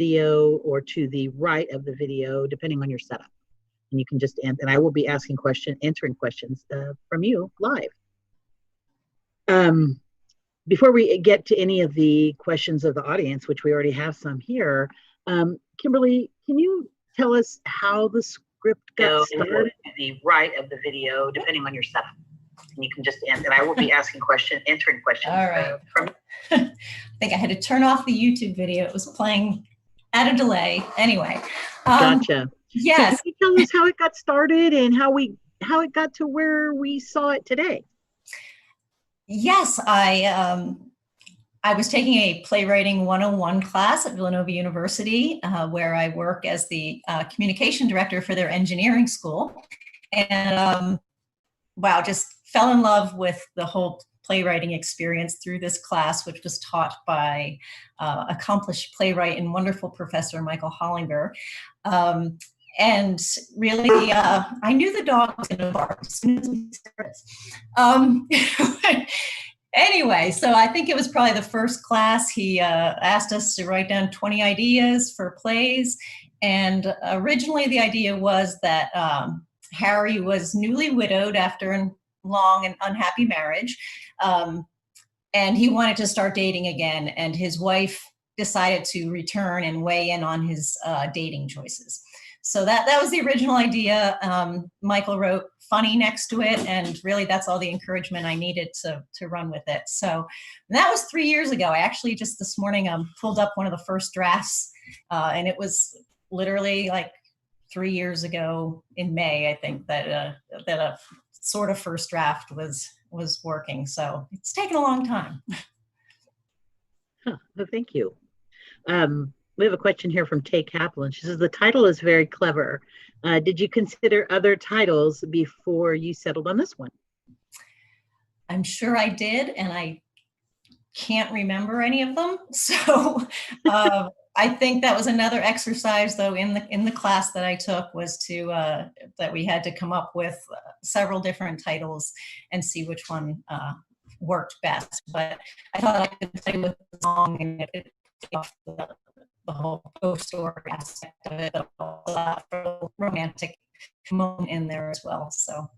video or to the right of the video, depending on your setup. And you can just, and I will be answering questions from you live. Before we get to any of the questions of the audience, which we already have some here, Kimberly, can you tell us how the script got started? To the right of the video, depending on your setup. And you can just, and I will be answering questions. All right. I think I had to turn off the YouTube video. It was playing at a delay. Anyway. Gotcha. Yes. So can you tell us how it got started and how it got to where we saw it today? Yes, I was taking a playwriting 101 class at Villanova University, where I work as the communication director for their engineering school. And wow, just fell in love with the whole playwriting experience through this class, which was taught by accomplished playwright and wonderful professor Michael Hollinger. And really, I knew the dog was going to bark as soon as we started. Anyway, so I think it was probably the first class. He asked us to write down 20 ideas for plays. And originally the idea was that Harry was newly widowed after a long and unhappy marriage. And he wanted to start dating again. And his wife decided to return and weigh in on his dating choices. So that was the original idea. Michael wrote funny next to it, and really that's all the encouragement I needed to run with it. So that was 3 years ago. I actually just this morning pulled up one of the first drafts, and it was literally like 3 years ago in May, I think, that a sort of first draft was working. So it's taken a long time. Well, thank you. We have a question here from Tay Kaplan. She says, the title is very clever. Did you consider other titles before you settled on this one? I'm sure I did, and I can't remember any of them. So I think that was another exercise, though, in the class that I took, was to that we had to come up with several different titles and see which one worked best. But I thought I could play with the song and it off the whole ghost story aspect of it, a romantic moment in there as well. So,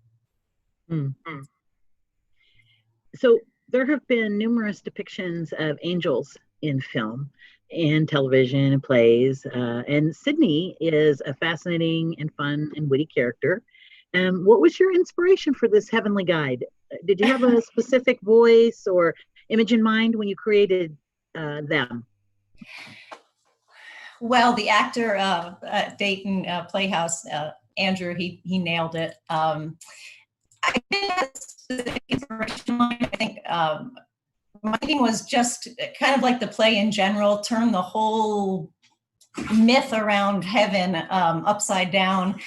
So there have been numerous depictions of angels in film and television and plays, and Sydney is a fascinating and fun and witty character. What was your inspiration for this heavenly guide? Did you have a specific voice or image in mind when you created them? Well, the actor at Dayton Playhouse, Andrew, he nailed it. I think that's the inspiration line. I think my thing was just kind of like the play in general, turn the whole myth around heaven upside down.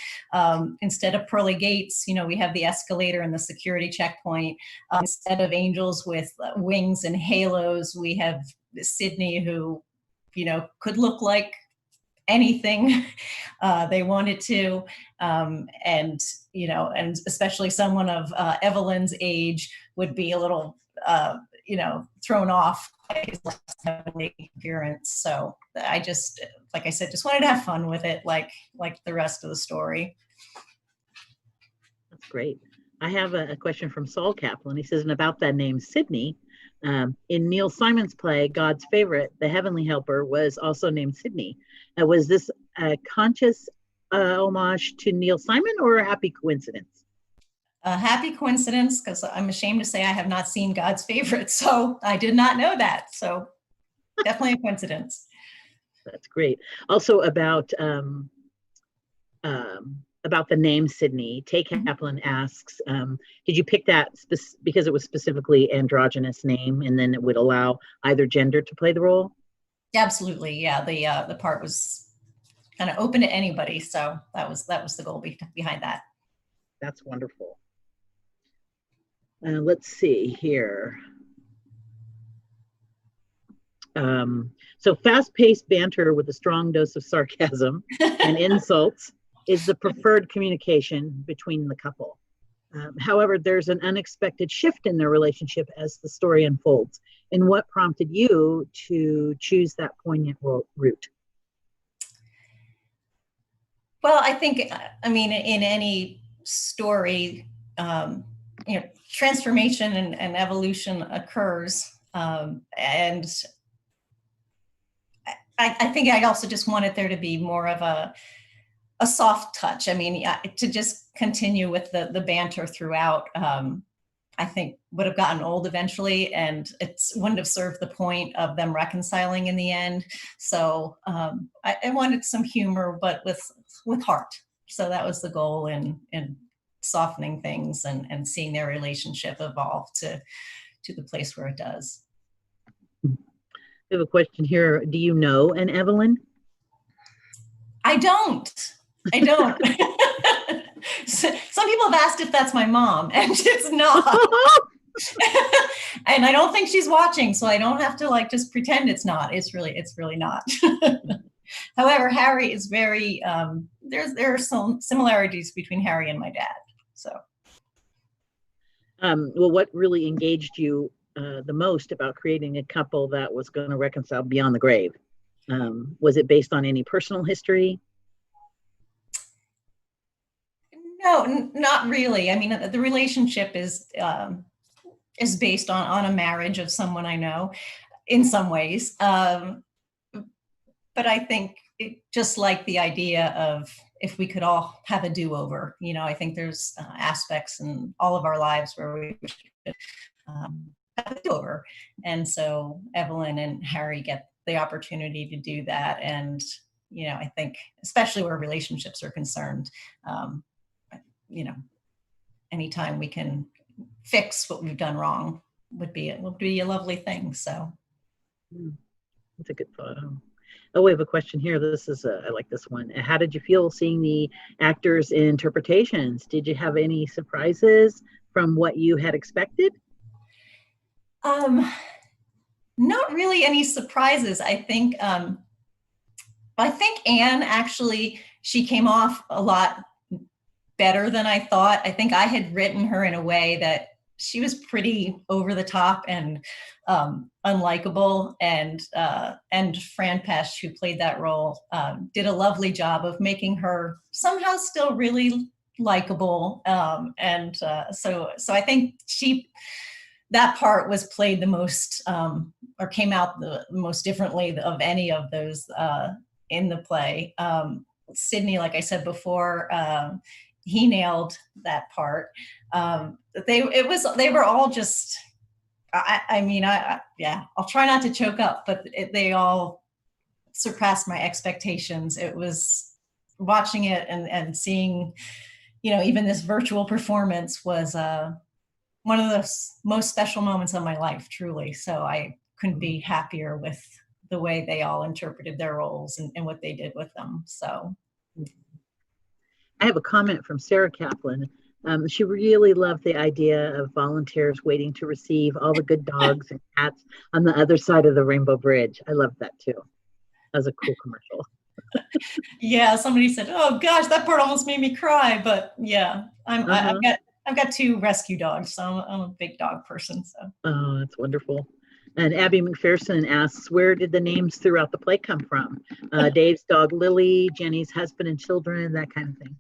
Instead of pearly gates, we have the escalator and the security checkpoint. Instead of angels with wings and halos, we have Sydney, who could look like anything they wanted to, and especially someone of Evelyn's age would be a little thrown off by his less heavenly appearance. So I just, like I said, just wanted to have fun with it, like the rest of the story. That's great. I have a question from Saul Kaplan. He says, and about that name, Sydney, in Neil Simon's play, God's Favorite, the Heavenly Helper was also named Sydney. Was this a conscious homage to Neil Simon or a happy coincidence? A happy coincidence, because I'm ashamed to say I have not seen God's Favorite, so I did not know that. So definitely a coincidence. That's great. Also about the name Sydney, Tay Kaplan asks, did you pick that because it was specifically androgynous name and then it would allow either gender to play the role? Absolutely, yeah. The part was kind of open to anybody, so that was the goal behind that. That's wonderful. Let's see here. So fast-paced banter with a strong dose of sarcasm and insults is the preferred communication between the couple. However, there's an unexpected shift in their relationship as the story unfolds. And what prompted you to choose that poignant route? Well, I think, I mean, in any story, transformation and evolution occurs. And I think I also just wanted there to be more of a soft touch. I mean, to just continue with the banter throughout, I think would have gotten old eventually, and it wouldn't have served the point of them reconciling in the end. So I wanted some humor, but with heart. So that was the goal in softening things and seeing their relationship evolve to the place where it does. We have a question here. Do you know an Evelyn? I don't. Some people have asked if that's my mom, and it's not. And I don't think she's watching, so I don't have to like just pretend it's not. It's really not. However, Harry is very, there are some similarities between Harry and my dad. So. Well, what really engaged you the most about creating a couple that was going to reconcile beyond the grave? Was it based on any personal history? No, not really. I mean, the relationship is based on a marriage of someone I know in some ways. But I think just like the idea of if we could all have a do-over, I think there's aspects in all of our lives where we should have a do-over. And so Evelyn and Harry get the opportunity to do that. And, I think especially where relationships are concerned, anytime we can fix what we've done wrong would be a lovely thing. So that's a good thought. Oh, we have a question here. This is I like this one. How did you feel seeing the actors' interpretations? Did you have any surprises from what you had expected? Not really any surprises. I think Anne actually, she came off a lot better than I thought. I think I had written her in a way that she was pretty over the top and unlikable, and Fran Pesch, who played that role, did a lovely job of making her somehow still really likable. So I think that part was played the most, or came out the most differently of any of those in the play. Sydney, like I said before, he nailed that part. They were all just, I'll try not to choke up, but they all surpassed my expectations. It was watching it and seeing, even this virtual performance was one of the most special moments of my life, truly. So I couldn't be happier with the way they all interpreted their roles and what they did with them. So. I have a comment from Sarah Kaplan. She really loved the idea of volunteers waiting to receive all the good dogs and cats on the other side of the Rainbow Bridge. I loved that too. That was a cool commercial. Yeah, somebody said, "Oh gosh, that part almost made me cry." But yeah, I've got 2 rescue dogs, so I'm a big dog person. So. Oh, that's wonderful. And Abby McPherson asks, where did the names throughout the play come from? Dave's dog Lily, Jenny's husband and children, that kind of thing.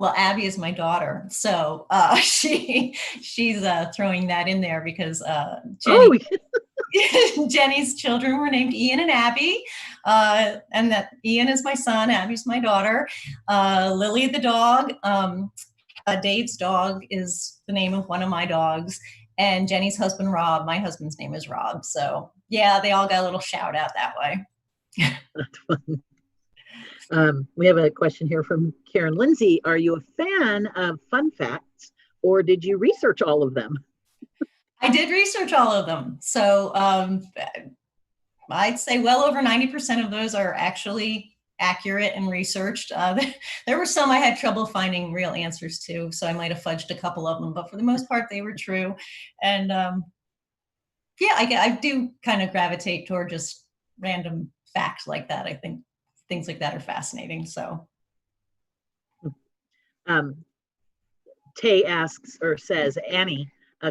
Well, Abby is my daughter, so she's throwing that in there because Jenny's children were named Ian and Abby, and that Ian is my son, Abby's my daughter. Lily the dog, Dave's dog is the name of one of my dogs, and Jenny's husband Rob, my husband's name is Rob. So yeah, they all got a little shout out that way. That's fun. We have a question here from Karen Lindsay. Are you a fan of fun facts, or did you research all of them? I did research all of them. So I'd say well over 90% of those are actually accurate and researched. There were some I had trouble finding real answers to, so I might have fudged a couple of them, but for the most part, they were true. And yeah, I do kind of gravitate toward just random facts like that. I think things like that are fascinating. So Tay asks or says, Annie,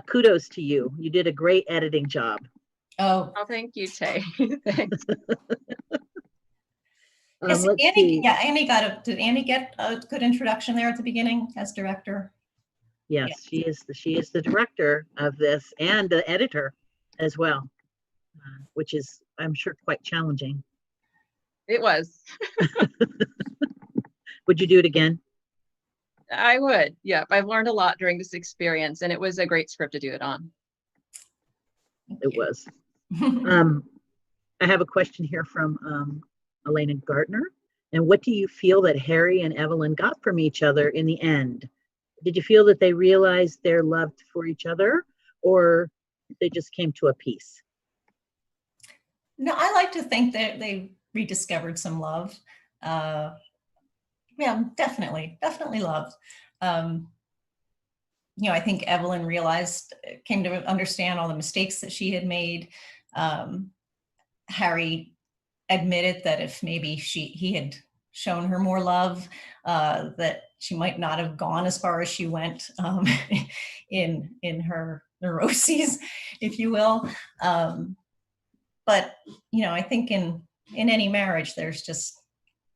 kudos to you. You did a great editing job. Oh, thank you, Tay. Thanks. Yes, Let's Annie. see. Yeah, did Annie get a good introduction there at the beginning as director? Yeah. Yes, she is the director of this and the editor as well, which is, I'm sure, quite challenging. It was. Would you do it again? I would. Yeah, I've learned a lot during this experience, and it was a great script to do it on. It was. I have a question here from Elena Gardner. And what do you feel that Harry and Evelyn got from each other in the end? Did you feel that they realized their love for each other, or they just came to a peace? No, I like to think that they rediscovered some love. Yeah, definitely love. I think Evelyn came to understand all the mistakes that she had made. Harry admitted that if maybe he had shown her more love, that she might not have gone as far as she went in her neuroses, if you will. But I think in any marriage, there's just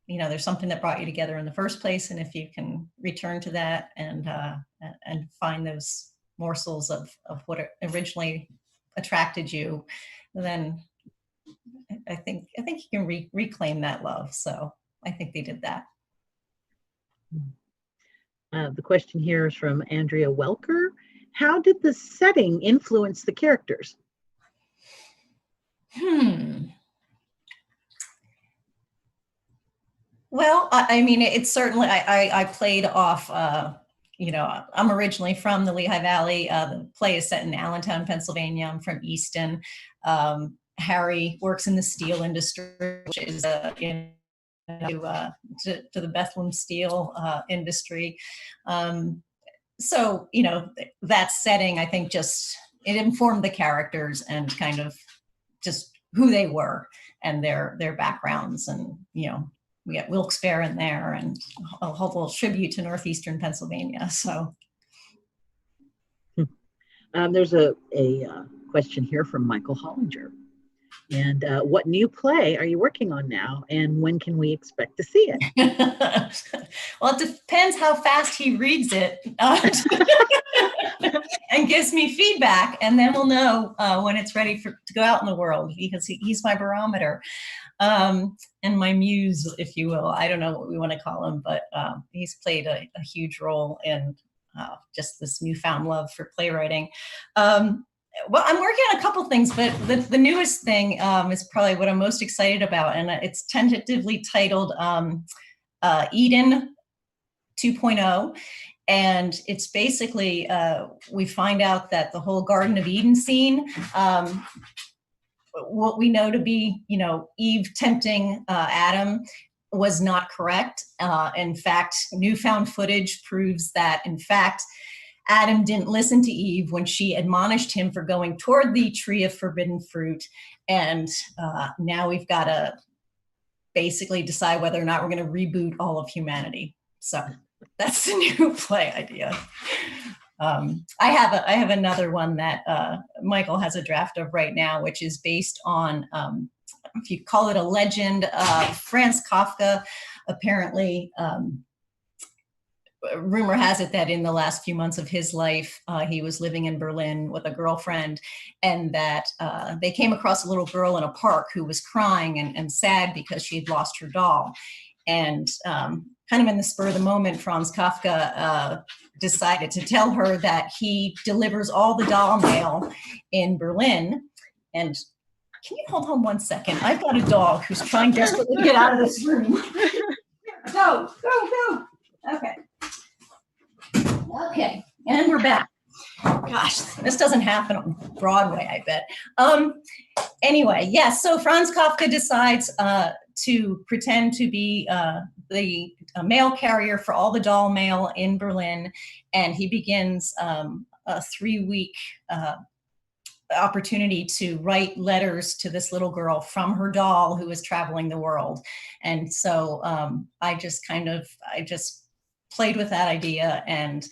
there's something that brought you together in the first place, and if you can return to that and find those morsels of what originally attracted you, then I think you can reclaim that love. So I think they did that. The question here is from Andrea Welker. How did the setting influence the characters? Well, I mean, it's certainly, I played off, I'm originally from the Lehigh Valley. The play is set in Allentown, Pennsylvania. I'm from Easton. Harry works in the steel industry, which is, to the Bethlehem steel industry. So, that setting, I think it informed the characters and kind of just who they were and their backgrounds. And, we got Wilkes-Barre in there and a whole little tribute to Northeastern Pennsylvania. So there's a question here from Michael Hollinger. And what new play are you working on now? And when can we expect to see it? Well, it depends how fast he reads it and gives me feedback. And then we'll know when it's ready to go out in the world, because he's my barometer. And my muse, if you will. I don't know what we want to call him, but he's played a huge role in just this newfound love for playwriting. Well, I'm working on a couple things, but the newest thing is probably what I'm most excited about, and it's tentatively titled Eden 2.0. And it's basically, we find out that the whole Garden of Eden scene, what we know to be, Eve tempting Adam, was not correct. In fact, newfound footage proves that, in fact, Adam didn't listen to Eve when she admonished him for going toward the tree of forbidden fruit. And now we've got to basically decide whether or not we're going to reboot all of humanity. So that's the new play idea. I have another one that Michael has a draft of right now, which is based on, if you call it a legend, Franz Kafka. Apparently, rumor has it that in the last few months of his life, he was living in Berlin with a girlfriend, and that they came across a little girl in a park who was crying and sad because she had lost her doll. And kind of in the spur of the moment, Franz Kafka decided to tell her that he delivers all the doll mail in Berlin. And can you hold on one second? I've got a dog who's trying desperately to get out of this room. Go. Okay. Okay, and we're back. Gosh, this doesn't happen on Broadway, I bet. Anyway, yes, so Franz Kafka decides to pretend to be the mail carrier for all the doll mail in Berlin, and he begins a 3-week opportunity to write letters to this little girl from her doll who is traveling the world. And so I just played with that idea and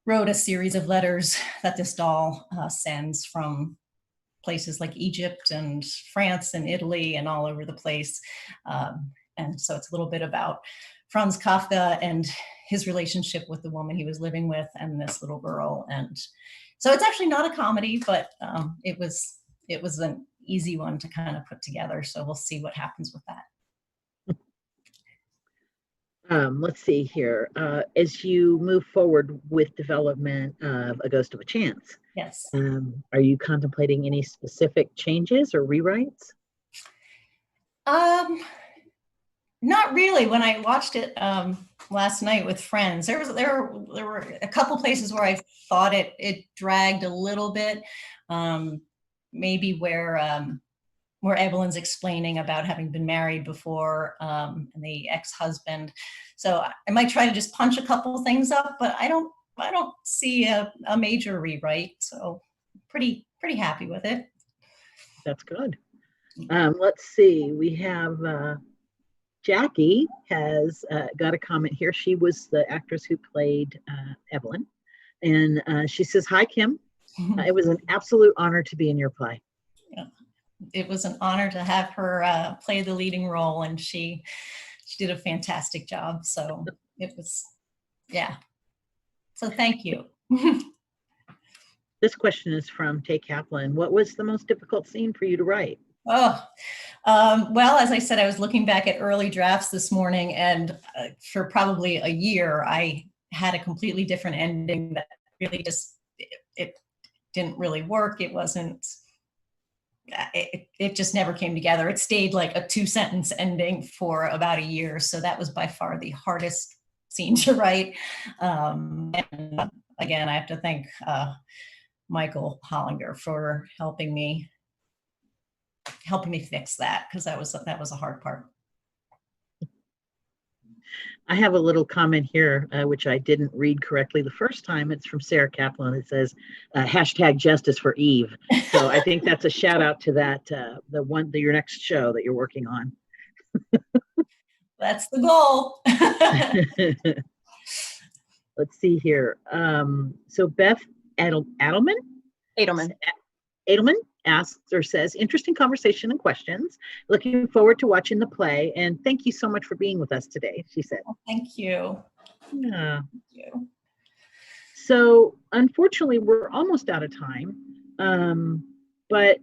wrote a series of letters that this doll sends from places like Egypt and France and Italy and all over the place. And so it's a little bit about Franz Kafka and his relationship with the woman he was living with and this little girl. And so it's actually not a comedy, but it was an easy one to kind of put together. So we'll see what happens with that. Let's see here. As you move forward with development of A Ghost of a Chance, Yes. Are you contemplating any specific changes or rewrites? Not really. When I watched it last night with friends, there were a couple places where I thought it dragged a little bit. Maybe where Evelyn's explaining about having been married before and the ex-husband. So I might try to just punch a couple things up, but I don't see a major rewrite. So pretty happy with it. That's good. Let's see. We have Jackie has got a comment here. She was the actress who played Evelyn, and she says, "Hi, Kim. It was an absolute honor to be in your play." Yeah. It was an honor to have her play the leading role, and she did a fantastic job. So it was, yeah. So thank you. This question is from Tay Kaplan. What was the most difficult scene for you to write? Oh, well, as I said, I was looking back at early drafts this morning, and for probably a year, I had a completely different ending that really just, it didn't really work. It wasn't, it just never came together. It stayed like a 2-sentence ending for about a year. So that was by far the hardest scene to write. And again, I have to thank Michael Hollinger for helping me fix that, because that was a hard part. I have a little comment here, which I didn't read correctly the first time. It's from Sarah Kaplan. It says, hashtag justice for Eve. So I think that's a shout out to that, your next show that you're working on. That's the goal. Let's see here. So Beth Adelman asks or says, interesting conversation and questions. Looking forward to watching the play. And thank you so much for being with us today, she said. Well, thank you. Yeah. Thank you. So unfortunately, we're almost out of time. But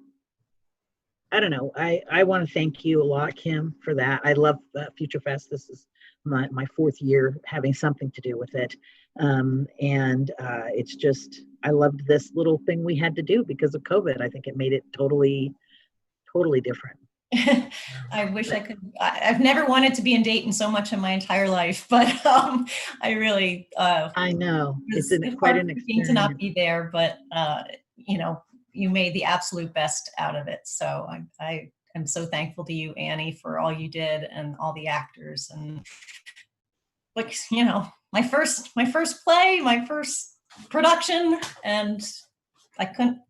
I don't know. I want to thank you a lot, Kim, for that. I love FutureFest. This is my 4th year having something to do with it. It's just, I loved this little thing we had to do because of COVID. I think it made it totally different. I wish I could. I've never wanted to be in Dayton so much in my entire life, but I really. I know it's quite an experience to not be there, but you made the absolute best out of it. So I am so thankful to you, Annie, for all you did and all the actors, and like my first play, my first production, and I couldn't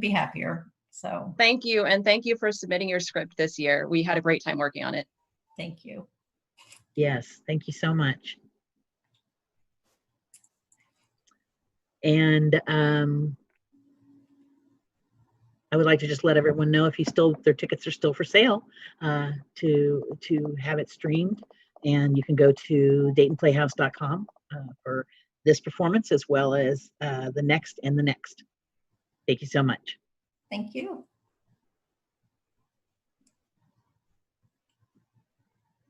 be happier. So thank you. And thank you for submitting your script this year. We had a great time working on it. Thank you. Yes, thank you so much. And I would like to just let everyone know, if their tickets are still for sale, to have it streamed, and you can go to DaytonPlayhouse.com for this performance as well as the next and the next. Thank you so much. Thank you.